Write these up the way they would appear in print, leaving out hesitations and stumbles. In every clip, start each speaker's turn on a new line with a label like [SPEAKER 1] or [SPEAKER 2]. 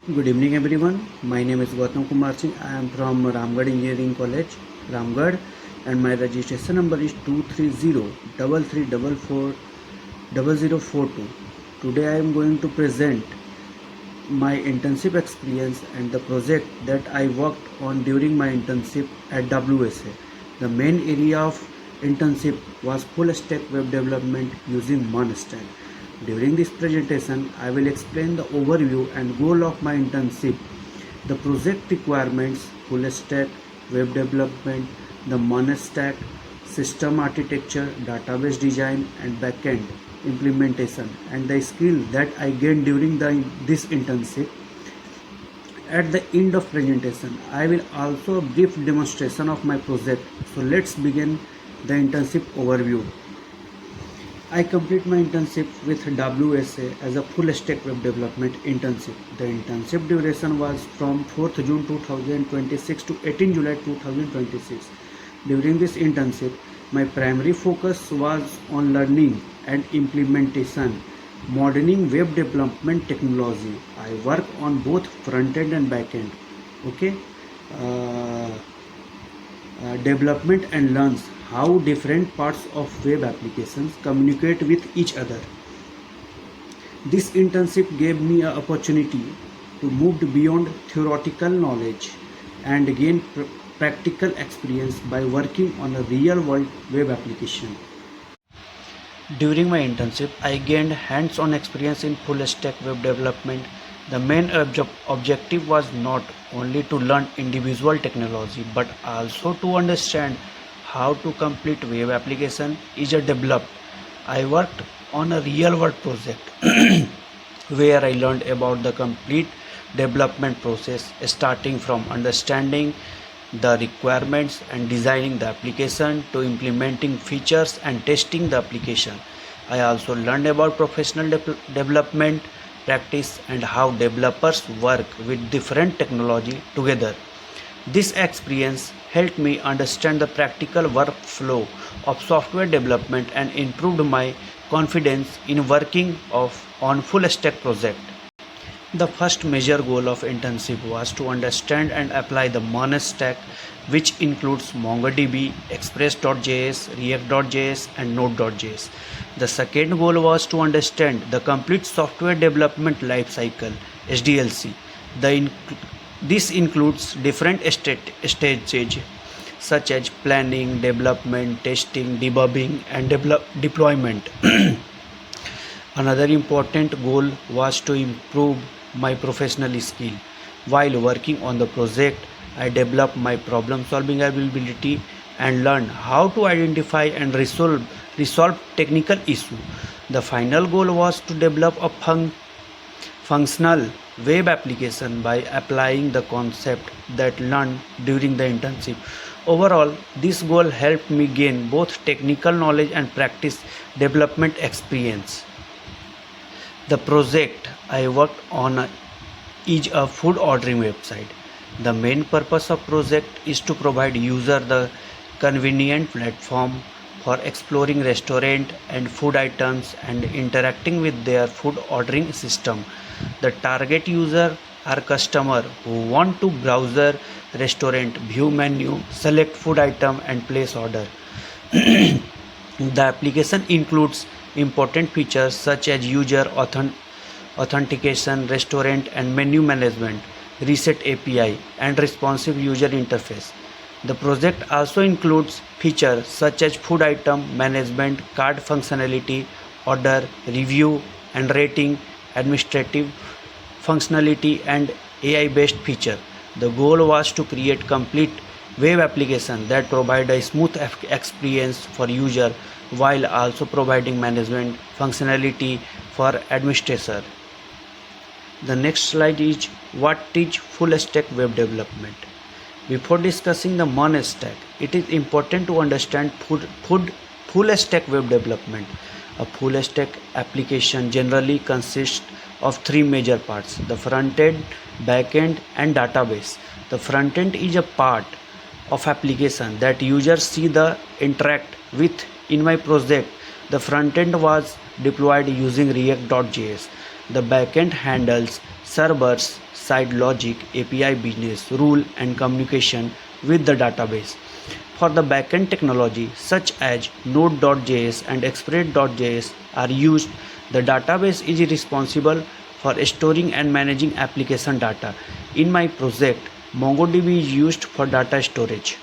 [SPEAKER 1] Good evening everyone. My name is Gautam Kumar Singh. I am from Ramgarh Engineering College, Ramgarh, and my registration number is 230-3344-0042. Today I am going to present my internship experience and the project that I worked on during my internship at WSA. The main area of internship was full stack web development using MongoDB. During this presentation, I will explain the overview and goal of my internship, the project requirements, full stack, web development, the monostack, system architecture, database design, and backend implementation, and the skill that I gained during this internship. At the end of presentation, I will also a brief demonstration of my project. So let's begin the internship overview. I complete my internship with WSA as a full stack web development internship. The internship duration was from 4th June 2026 to 18 July 2026. During this internship, my primary focus was on learning and implementation, moderning web development technology. I work on both front-end and back-end. Okay. Development and learns how different parts of web applications communicate with each other. This internship gave me an opportunity to move beyond theoretical knowledge and gain practical experience by working on a real-world web application. During my internship, I gained hands-on experience in full-stack web development. The main objective was not only to learn individual technology but also to understand how to complete web application is developed. I worked on a real-world project where I learned about the complete development process, starting from understanding the requirements and designing the application to implementing features and testing the application. I also learned about professional development practice and how developers work with different technology together. This experience helped me understand the practical workflow of software development and improved my confidence in working on full stack project. The first major goal of internship was to understand and apply the monostack, which includes MongoDB, Express.js, React.js, and Node.js. The second goal was to understand the complete software development lifecycle (SDLC). This includes different stages such as planning, development, testing, debugging, and deployment. Another important goal was to improve my professional skill. While working on the project, I developed my problem-solving ability and learned how to identify and resolve technical issues. The final goal was to develop a functional web application by applying the concept that learned during the internship. Overall, this goal helped me gain both technical knowledge and practice development experience. The project I worked on is a food ordering website. The main purpose of project is to provide user the convenient platform for exploring restaurant and food items and interacting with their food ordering system. The target user are customers who want to browse the restaurant, view menu, select food item and place order. The application includes important features such as user authentication, restaurant and menu management, reset API, and responsive user interface. The project also includes features such as food item management, card functionality, order, review and rating, administrative functionality, and AI-based feature. The goal was to create complete web application that provide a smooth experience for user while also providing management functionality for administrator. The next slide is what is full stack web development. Before discussing the monostack, it is important to understand full stack web development. A full stack application generally consists of three major parts: the front end, back end, and database. The front end is a part of application that users see the interact with. In my project, the front end was deployed using React.js. The backend handles servers side logic, API business, rule and communication with the database. For the backend technology such as Node.js and Express.js are used, the database is responsible for storing and managing application data. In my project, MongoDB is used for data storage.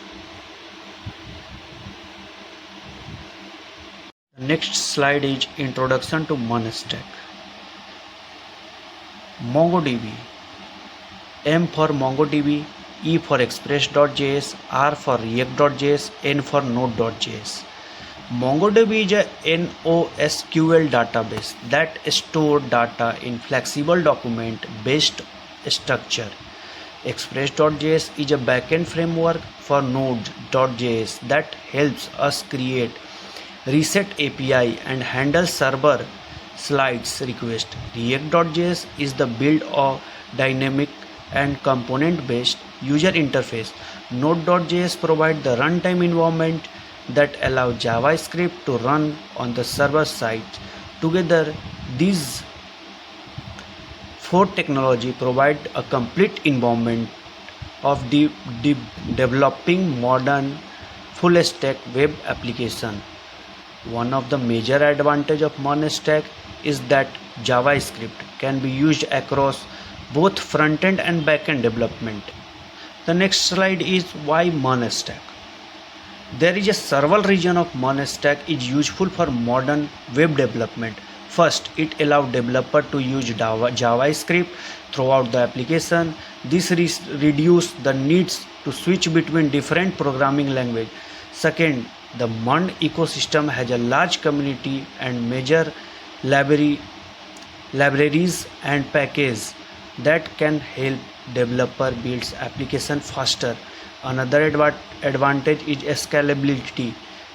[SPEAKER 1] The next slide is Introduction to MonStack. MongoDB. M for MongoDB, E for Express.js, R for React.js, N for Node.js. MongoDB is a NoSQL database that stores data in flexible document-based structure. Express.js is a backend framework for Node.js that helps us create, reset API and handle server slides request. React.js is the build of dynamic and component-based user interface. Node.js provides the runtime environment that allows JavaScript to run on the server side. Together, these four technologies provide a complete environment of developing modern full-stack web application. One of the major advantages of MonStack is that JavaScript can be used across both front-end and back-end development. The next slide is why MonStack. There is a several reasons of MonStack is useful for modern web development. First, it allows developer to use JavaScript throughout the application. This reduces the needs to switch between different programming languages. Second, the Mon ecosystem has a large community and major libraries and packages that can help developer build application faster. Another advantage is scalability.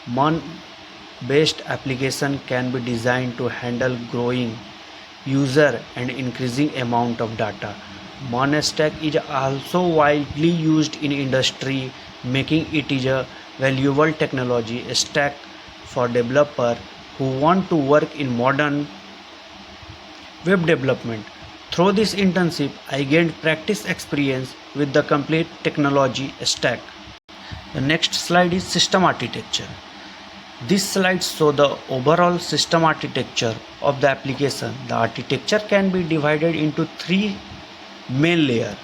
[SPEAKER 1] Mon-based application can be designed to handle growing user and increasing amount of data. MonStack is also widely used in industry, making it is a valuable technology stack for developers who want to work in modern web development. Through this internship, I gained practice experience with the complete technology stack. The next slide is system architecture. This slide shows the overall system architecture of the application. The architecture can be divided into three main layers.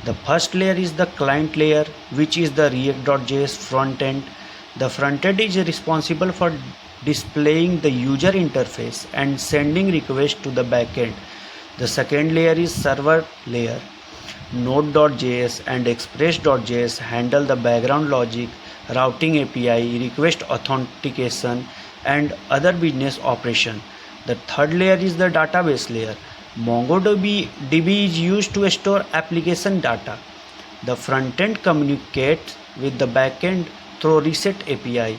[SPEAKER 1] The first layer is the client layer, which is the React.js front end. The front end is responsible for displaying the user interface and sending requests to the backend. The second layer is server layer. Node.js and Express.js handle the background logic, routing API, request authentication, and other business operation. The third layer is the database layer. MongoDB is used to store application data. The front-end communicates with the backend through reset API,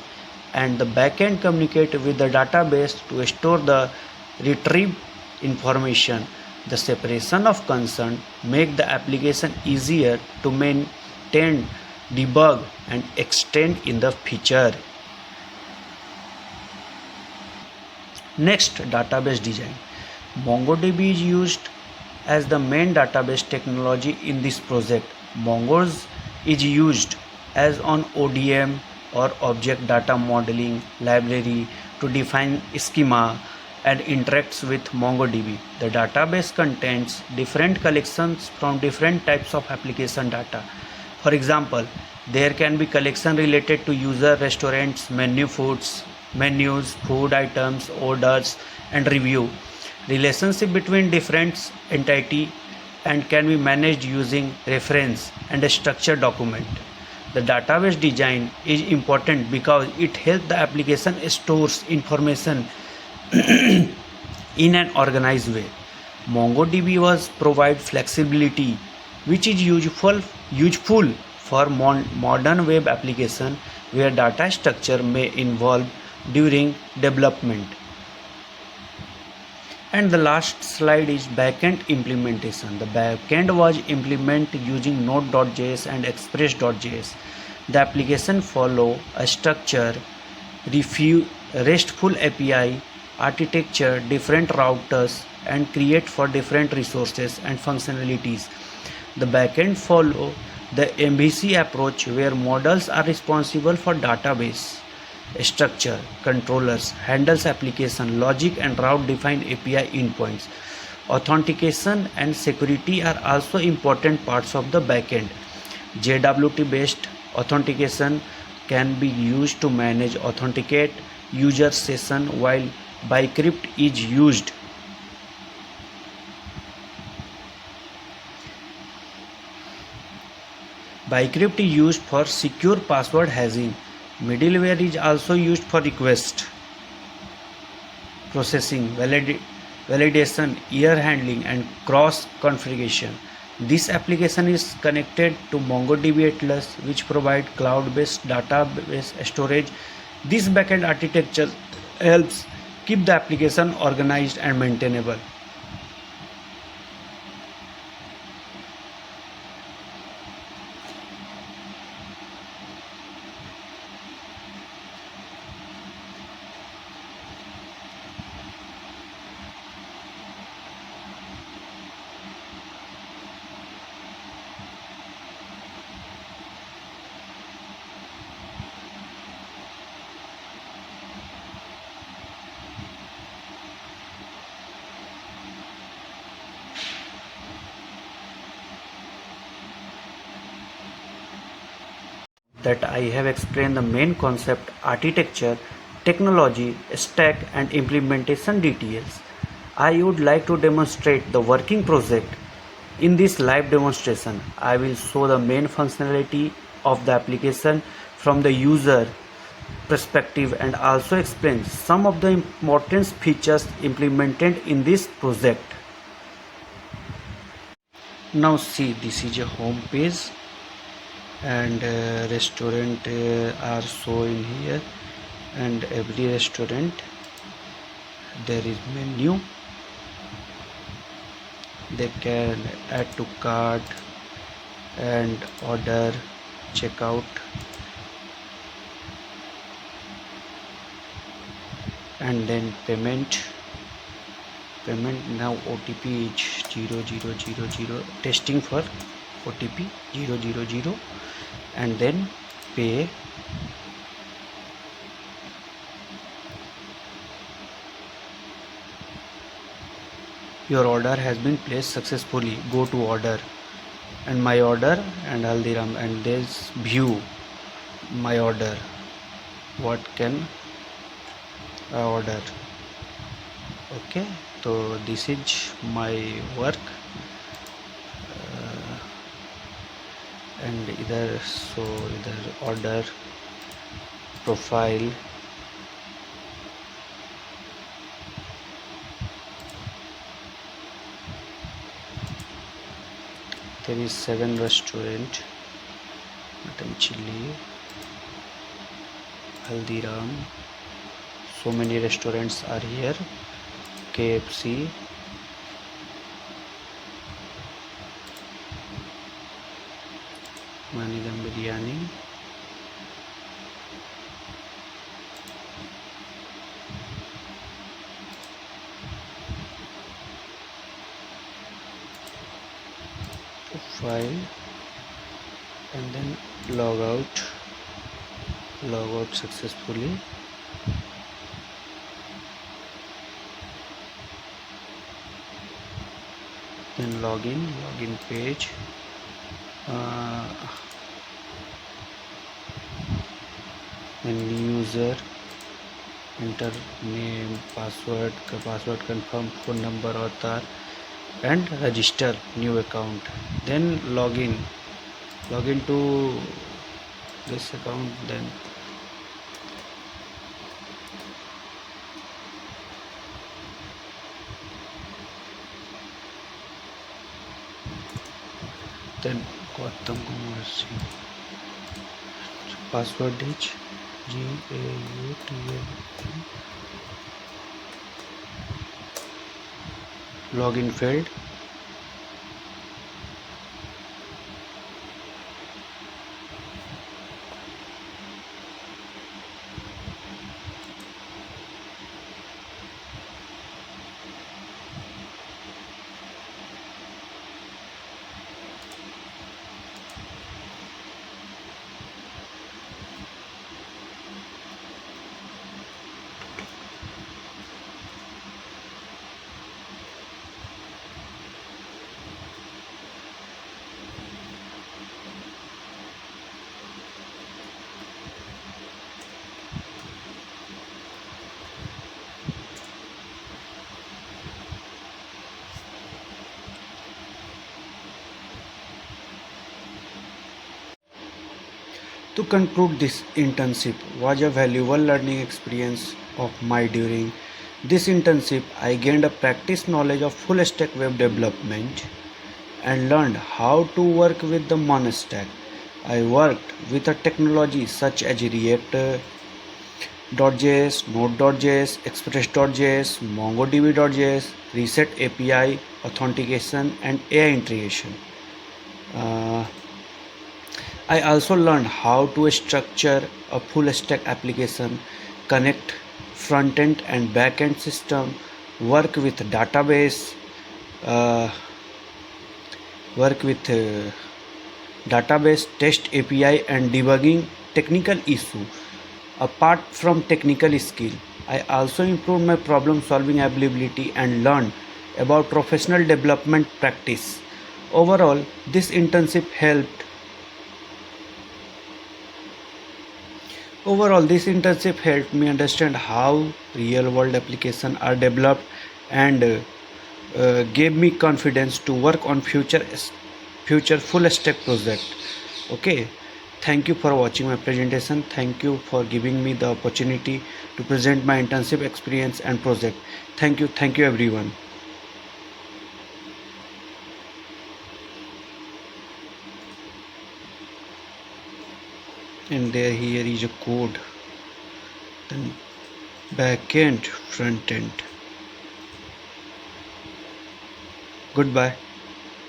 [SPEAKER 1] and the backend communicates with the database to store the retrieved information. The separation of concern makes the application easier to maintain, debug, and extend in the future. Next, database design. MongoDB is used as the main database technology in this project. Mongo's is used as an ODM or object data modeling library to define schema and interacts with MongoDB. The database contains different collections from different types of application data. For example, there can be collection related to user, restaurants, menus, food items, orders, and review. Relationship between different entities and can be managed using reference and a structured document. The database design is important because it helps the application stores information in an organized way. MongoDB was provide flexibility, which is useful for modern web application where data structure may involve during development. And the last slide is backend implementation. The backend was implemented using Node.js and Express.js. The application follow a structure, RESTful API architecture, different routers, and create for different resources and functionalities. The backend follow the MVC approach where models are responsible for database structure, controllers, handles application, logic and route defined API endpoints. Authentication and security are also important parts of the backend. JWT based authentication can be used to manage authenticate user session while Bcrypt is used Bcrypt is used for secure password hashing. Middleware is also used for request processing, validation, error handling, and cross configuration. This application is connected to MongoDB Atlas, which provide cloud-based database storage. This backend architecture helps keep the application organized and maintainable. That I have explained the main concept, architecture, technology, stack and implementation details. I would like to demonstrate the working project. In this live demonstration, I will show the main functionality of the application from the user perspective and also explain some of the important features implemented in this project. Now see, this is a home page and restaurant are shown here, and every restaurant there is menu. They can add to cart and order, checkout, and then payment. Now OTP is 0000, testing for OTP 000, and then pay. Your order has been placed successfully. Go to order and my order and Haldiram, and there's view my order. What can I order? Okay, so this is my work. And either order, profile, there is 7 restaurant, mutton chili, Haldiram, so many restaurants are here, KFC, Manidam biryani, profile, and then log out successfully. Then login page, then user, enter name, password confirm, phone number avatar, and register new account. Then login to this account, then Gautam Kumar Singh, password is GAUTM, login failed. To conclude, this internship was a valuable learning experience of my during this internship. I gained a practice knowledge of full stack web development and learned how to work with the monostack. I worked with a technology such as React.js, Node.js, Express.js, MongoDB.js, Reset API, authentication, and AI integration. Uh, I also learned how to structure a full stack application, connect front end and back end system, work with database, uh, work with database, test API, and debugging technical issue. Apart from technical skill, I also improved my problem solving ability and learned about professional development practice. Overall, this internship helped Overall, this internship helped me understand how real world applications are developed and gave me confidence to work on future full stack project. Okay, thank you for watching my presentation. Thank you for giving me the opportunity to present my internship experience and project. Thank you everyone. And there here is a code, then backend, front end. Goodbye.